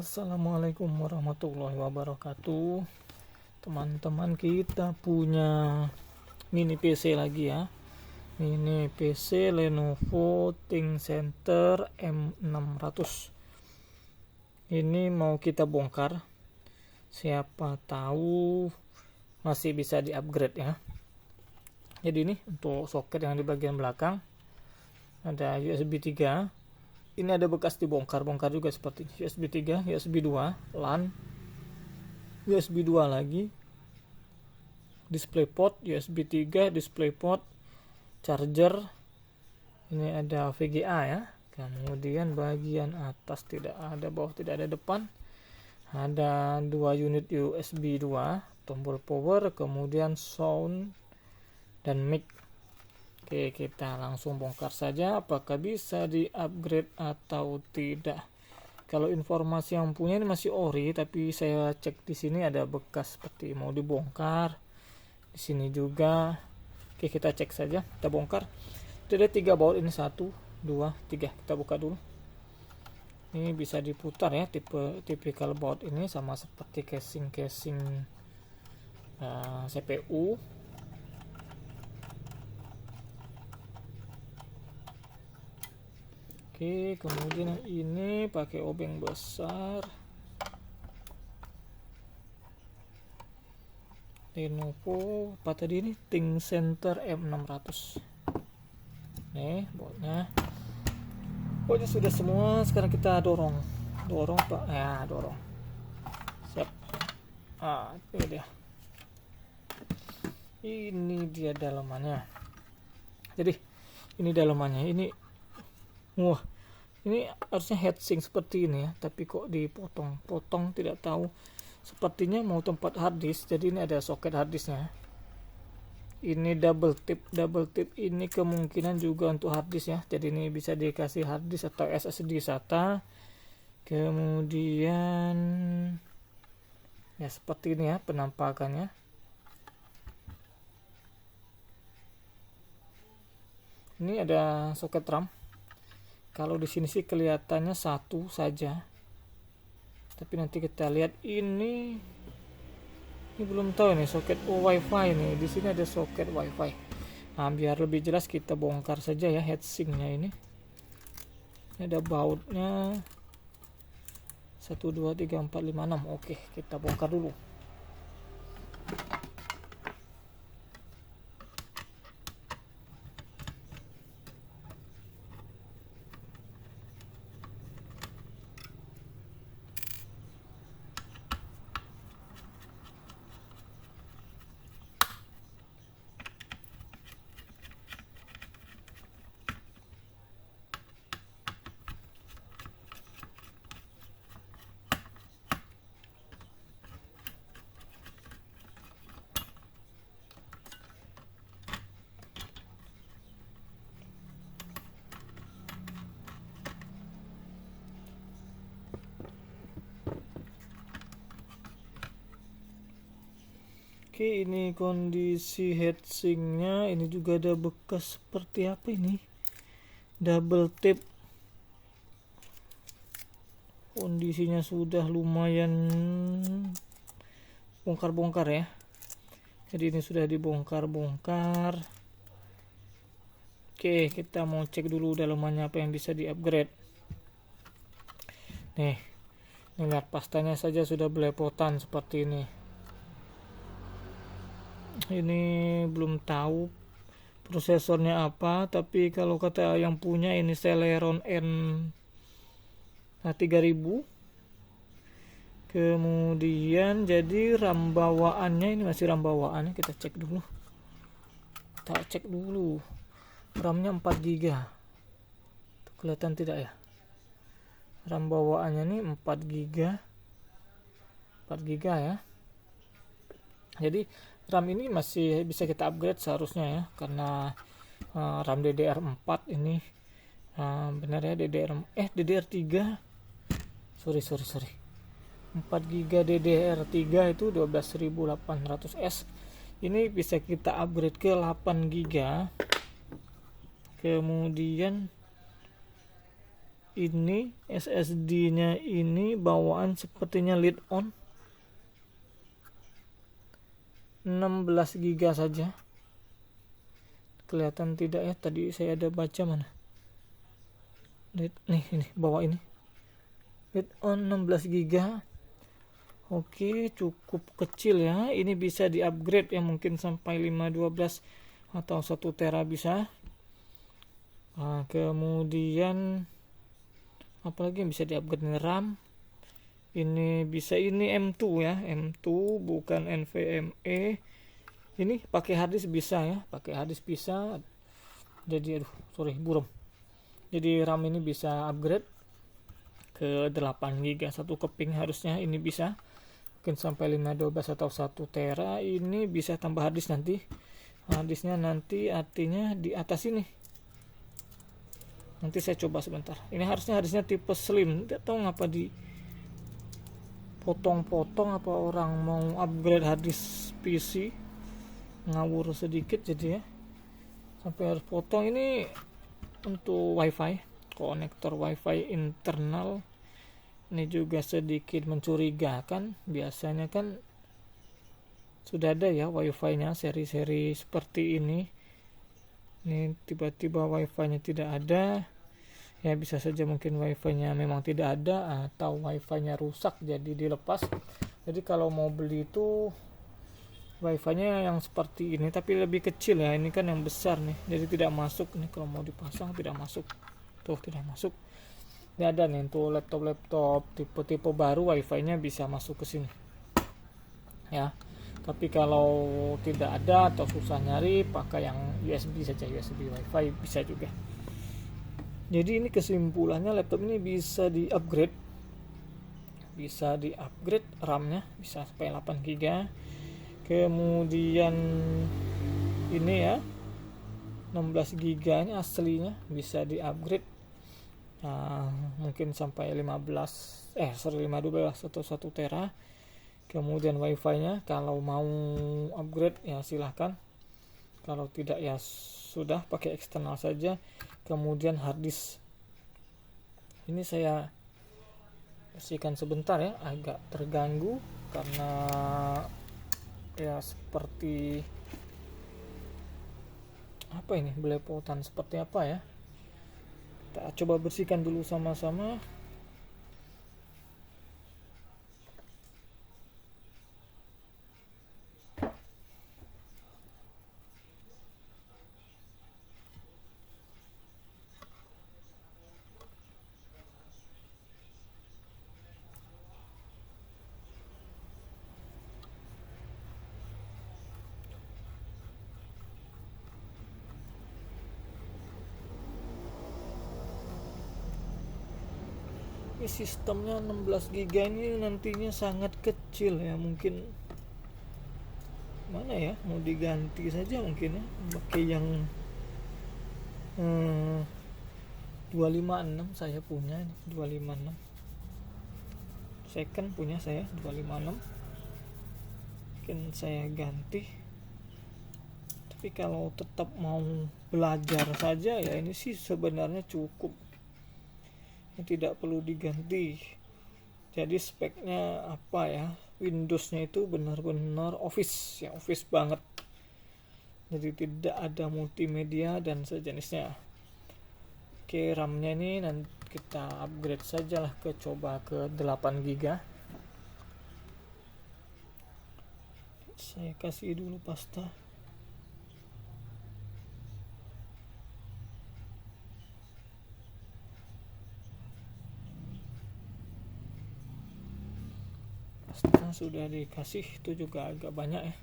Assalamualaikum warahmatullahi wabarakatuh. Teman-teman, kita punya mini PC lagi ya. Mini PC Lenovo ThinkCentre M600. Ini mau kita bongkar. Siapa tahu masih bisa di-upgrade ya. Jadi ini untuk soket yang di bagian belakang ada USB 3. Ini ada bekas dibongkar juga seperti USB 3, USB 2, LAN, USB 2 lagi, DisplayPort, USB 3, DisplayPort, charger. Ini ada VGA ya. Kemudian bagian atas tidak ada, bawah tidak ada, depan ada 2 unit USB 2, tombol power, kemudian sound dan mic. Oke, kita langsung bongkar saja apakah bisa di-upgrade atau tidak. Kalau informasi yang punya ini masih ori, tapi saya cek di sini ada bekas seperti mau dibongkar. Di sini juga. Oke, kita cek saja, kita bongkar. Itu ada 3 baut ini, 1, 2, 3. Kita buka dulu. Ini bisa diputar ya, tipikal baut ini sama seperti casing CPU. Oke, kemudian yang ini pakai obeng besar Lenovo apa tadi ini, ThinkCentre M600. Nih bautnya sudah semua. Sekarang kita dorong Pak ya, dorong. Siap. Ini dia dalamannya. Jadi ini dalamannya. Ini harusnya heatsink seperti ini ya, tapi kok dipotong tidak tahu. Sepertinya mau tempat harddisk, jadi ini ada soket harddisknya. Ini double tip ini kemungkinan juga untuk harddisk ya, jadi ini bisa dikasih harddisk atau SSD SATA. Kemudian ya seperti ini ya penampakannya. Ini ada soket RAM. Kalau di sini sih kelihatannya satu saja, tapi nanti kita lihat. Ini belum tahu nih soket WiFi nih. Di sini ada soket WiFi. Nah, biar lebih jelas kita bongkar saja ya heatsinknya ini. Ini ada bautnya 1, 2, 3, 4, 5, 6. Oke, kita bongkar dulu. Oke, ini kondisi heatsinknya. Ini juga ada bekas seperti apa ini, double tip. Kondisinya sudah lumayan bongkar ya. Jadi ini sudah dibongkar. Oke, kita mau cek dulu dalamannya apa yang bisa di-upgrade. Nih, lihat pastanya saja sudah belepotan seperti ini. Ini belum tahu prosesornya apa, tapi kalau kata yang punya ini Celeron N3000. Kemudian jadi RAM bawaannya ini masih RAM bawaannya, kita cek dulu. RAM-nya 4 GB. Kelihatan tidak ya? RAM bawaannya ini 4 GB ya. Jadi RAM ini masih bisa kita upgrade seharusnya ya, karena RAM DDR4 ini benar ya, DDR3. Sorry. 4 GB DDR3 itu 12800S. Ini bisa kita upgrade ke 8 GB. Kemudian ini SSD nya ini bawaan sepertinya lead on 16 GB saja. Kelihatan tidak ya, tadi saya ada baca mana nih, ini bawah ini lead on 16 GB. Oke, cukup kecil ya. Ini bisa di upgrade ya, mungkin sampai 512 atau 1 tera bisa. Nah, kemudian apalagi yang bisa di upgrade nih, RAM. Ini bisa, ini M2 ya, M2 bukan NVMe. Ini pakai harddisk bisa ya, pakai harddisk bisa. Jadi buram. Jadi RAM ini bisa upgrade ke 8 GB, 1 keping harusnya ini bisa. Mungkin sampai 512 atau 1 tera. Ini bisa tambah harddisk nanti. Harddisknya nanti artinya di atas ini. Nanti saya coba sebentar. Ini harusnya harddisknya tipe slim. Tidak tahu ngapa di potong-potong, apa orang mau upgrade harddisk PC. Ngawur sedikit jadi ya. Sampai harus potong. Ini untuk WiFi, konektor WiFi internal. Ini juga sedikit mencurigakan. Biasanya kan sudah ada ya WiFi-nya seri-seri seperti ini. Ini tiba-tiba WiFi-nya tidak ada. Ya bisa saja mungkin WiFi-nya memang tidak ada atau WiFi-nya rusak jadi dilepas. Jadi kalau mau beli itu WiFi-nya yang seperti ini tapi lebih kecil ya. Ini kan yang besar nih. Jadi tidak masuk nih, kalau mau dipasang tidak masuk. Tuh, tidak masuk. Ini ada nih untuk laptop tipe-tipe baru, WiFi-nya bisa masuk ke sini ya. Tapi kalau tidak ada atau susah nyari, pakai yang USB saja, USB WiFi bisa juga. Jadi ini kesimpulannya, laptop ini bisa di upgrade RAM-nya bisa sampai 8 GB. Kemudian ini ya 16 GB ini aslinya bisa di upgrade. Nah, mungkin sampai 512 atau 1 tera. Kemudian WiFi-nya kalau mau upgrade ya silahkan. Kalau tidak ya sudah pakai eksternal saja. Kemudian harddisk. Ini saya bersihkan sebentar ya, agak terganggu karena ya seperti apa ini, belepotan seperti apa ya. Kita coba bersihkan dulu sama-sama. Ini sistemnya 16 GB ini nantinya sangat kecil ya, mungkin mana ya, mau diganti saja mungkin ya, pakai yang 256 saya punya ini, 256 second punya saya 256, mungkin saya ganti. Tapi kalau tetap mau belajar saja ya ini sih sebenarnya cukup, tidak perlu diganti. Jadi speknya apa ya, Windows-nya itu benar-benar office ya, office banget. Jadi tidak ada multimedia dan sejenisnya. Oke, RAM-nya ini nanti kita upgrade sajalah coba ke 8 GB. Saya kasih dulu pasta. Sudah dikasih, itu juga agak banyak ya,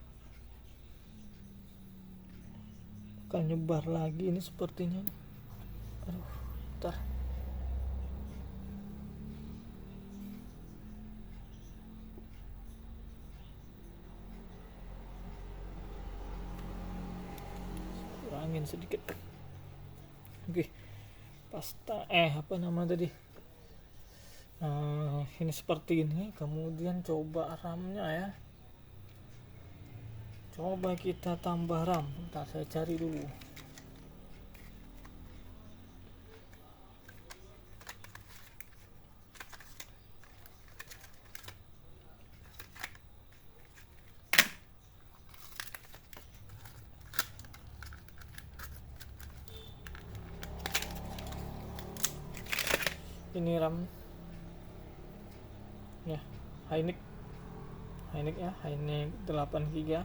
akan nyebar lagi ini sepertinya. Aduh, bentar. Kurangin sedikit. Oke, pasta apa nama tadi, ini seperti ini. Kemudian coba RAM-nya ya, coba kita tambah RAM. Bentar, saya cari dulu. Ini RAM ya, Hynix ya, Hynix 8 GB.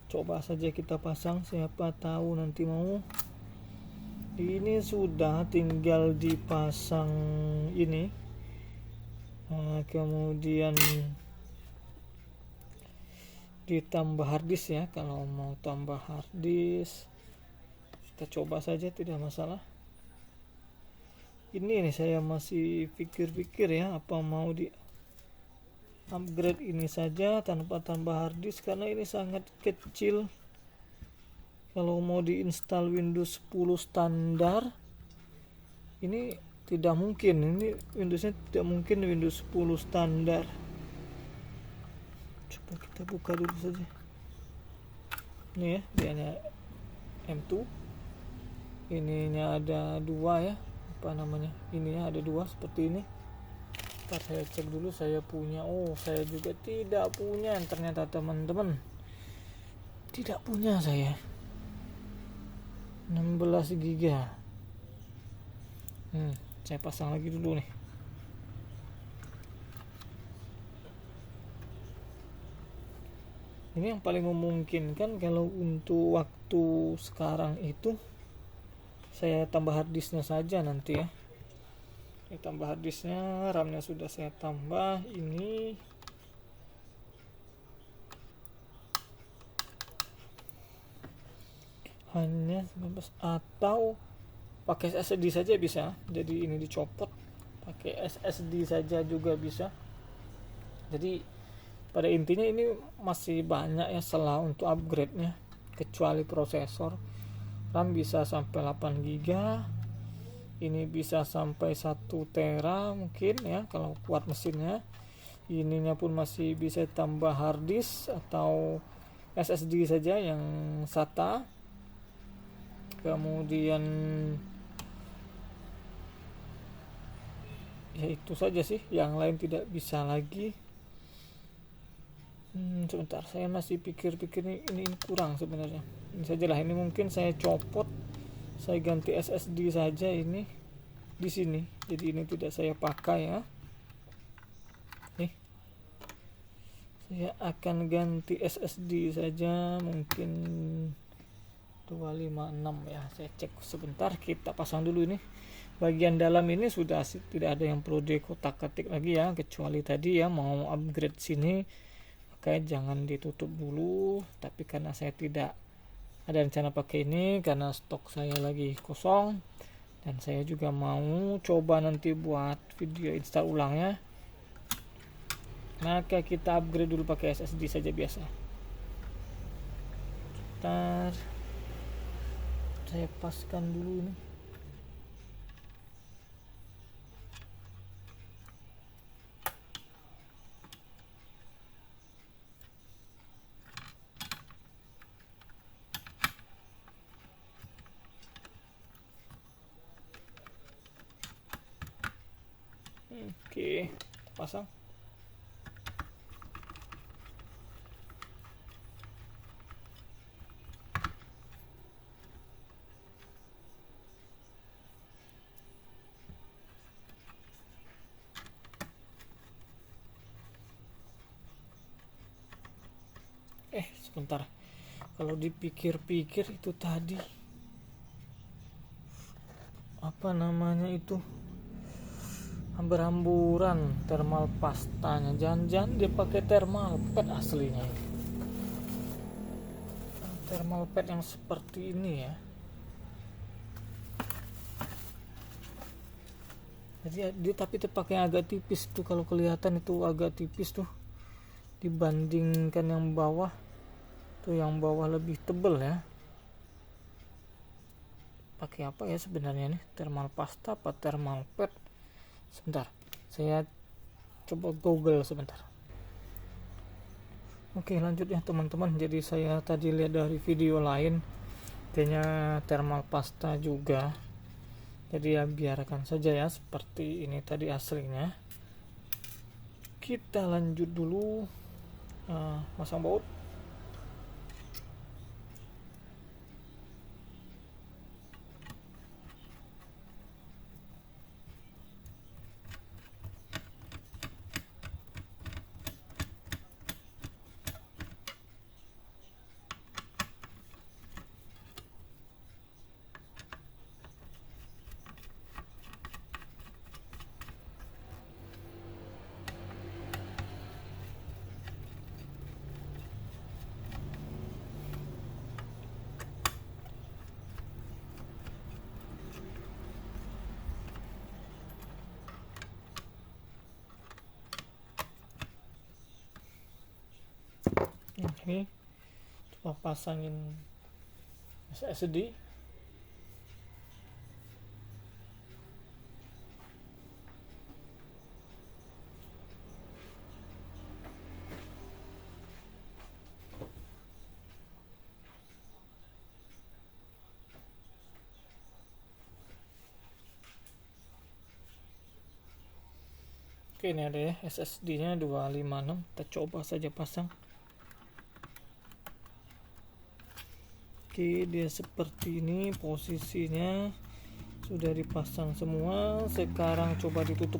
Coba saja kita pasang, siapa tahu nanti mau. Ini sudah tinggal dipasang ini. Kemudian ditambah harddisk ya. Kalau mau tambah harddisk, kita coba saja, tidak masalah. Ini nih saya masih pikir-pikir ya, apa mau di upgrade ini saja tanpa tambah harddisk, karena ini sangat kecil. Kalau mau diinstal Windows 10 standar ini tidak mungkin, ini Windowsnya tidak mungkin Windows 10 standar. Coba kita buka dulu saja. Ini ya, dianya M2, ininya ada dua ya, apa namanya, ininya ada dua seperti ini. Ntar saya cek dulu saya punya. Oh, saya juga tidak punya ternyata teman-teman, tidak punya saya 16 GB. Saya pasang lagi dulu nih. Ini yang paling memungkinkan kalau untuk waktu sekarang itu saya tambah harddisknya saja nanti ya. Saya tambah harddisknya, RAM-nya sudah saya tambah. Ini hanya 19, atau pakai SSD saja bisa. Jadi ini dicopot, pakai SSD saja juga bisa. Jadi pada intinya ini masih banyak ya celah untuk upgrade-nya, kecuali prosesor. RAM bisa sampai 8 GB, ini bisa sampai 1 tera mungkin ya kalau kuat mesinnya. Ininya pun masih bisa tambah harddisk atau SSD saja yang SATA. Kemudian ya itu saja sih, yang lain tidak bisa lagi. Sebentar, saya masih pikir-pikir ini kurang sebenarnya. Ini sajalah, ini mungkin saya copot, saya ganti SSD saja ini di sini. Jadi ini tidak saya pakai ya. Nih, saya akan ganti SSD saja, mungkin 256 ya. Saya cek sebentar, kita pasang dulu ini. Bagian dalam ini sudah tidak ada yang perlu dikotak-katik lagi ya, kecuali tadi ya mau upgrade sini, maka jangan ditutup dulu. Tapi karena saya tidak ada rencana pakai ini karena stok saya lagi kosong, dan saya juga mau coba nanti buat video install ulangnya, maka kita upgrade dulu pakai SSD saja biasa. Bentar, saya paskan dulu ini. Oke, pasang. Sebentar, kalau dipikir-pikir itu tadi apa namanya itu, hamburan thermal pastanya, jangan-jangan dia pakai thermal pad aslinya, thermal pad yang seperti ini ya. Jadi dia tapi terpakai agak tipis tuh, kalau kelihatan itu agak tipis tuh dibandingkan yang bawah. Tuh yang bawah lebih tebel ya. Pakai apa ya sebenarnya nih, thermal pasta apa thermal pad? Sebentar, saya coba Google sebentar. Oke, lanjut ya teman-teman. Jadi saya tadi lihat dari video lain, katanya thermal pasta juga. Jadi ya biarkan saja ya seperti ini tadi aslinya. Kita lanjut dulu, masang baut. Ini coba pasangin SSD. Oke, ini ada ya SSD nya 256, kita coba saja pasang. Oke, dia seperti ini posisinya, sudah dipasang semua. Sekarang coba ditutup.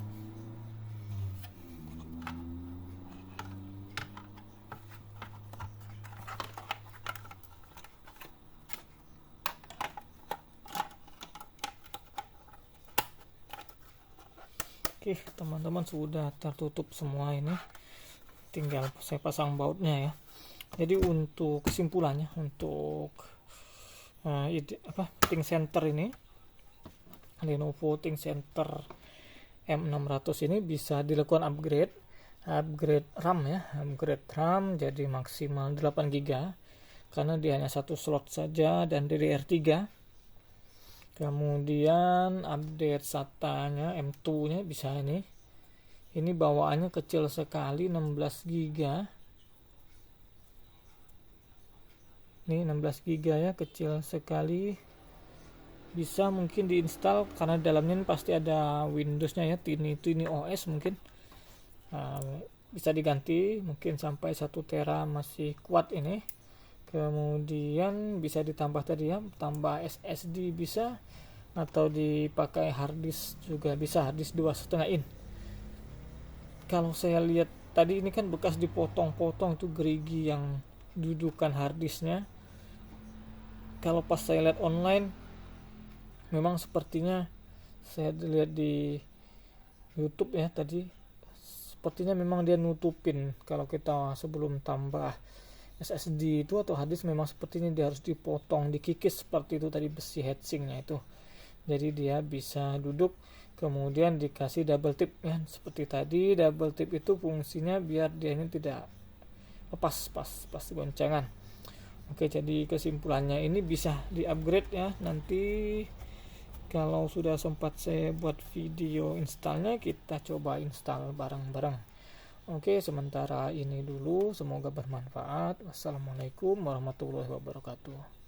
Oke teman-teman, sudah tertutup semua ini, tinggal saya pasang bautnya ya. Jadi untuk kesimpulannya, untuk ThinkCenter ini, Lenovo ThinkCenter M600 ini bisa dilakukan upgrade RAM ya, upgrade RAM jadi maksimal 8 GB karena dia hanya satu slot saja dan DDR3. Kemudian update SATA-nya M2 nya bisa ini bawaannya kecil sekali, 16 GB. Ini 16 GB ya, kecil sekali. Bisa mungkin diinstal karena dalamnya ini pasti ada Windows-nya ya, Tiny OS mungkin. Bisa diganti mungkin sampai 1 tera masih kuat ini. Kemudian bisa ditambah tadi ya, tambah SSD bisa, atau dipakai harddisk juga bisa, harddisk 2,5 in. Kalau saya lihat tadi ini kan bekas dipotong-potong itu gerigi yang dudukan harddisknya. Kalau pas saya lihat online memang sepertinya, saya lihat di YouTube ya tadi, sepertinya memang dia nutupin. Kalau kita sebelum tambah SSD itu atau harddisk memang sepertinya dia harus dipotong, dikikis seperti itu tadi, besi heatsinknya itu. Jadi dia bisa duduk, kemudian dikasih double tip ya, seperti tadi. Double tip itu fungsinya biar dia ini tidak lepas pas goncangan. Oke, jadi kesimpulannya ini bisa di upgrade ya. Nanti kalau sudah sempat saya buat video installnya, kita coba install bareng-bareng. Oke, sementara ini dulu, semoga bermanfaat. Wassalamualaikum warahmatullahi wabarakatuh.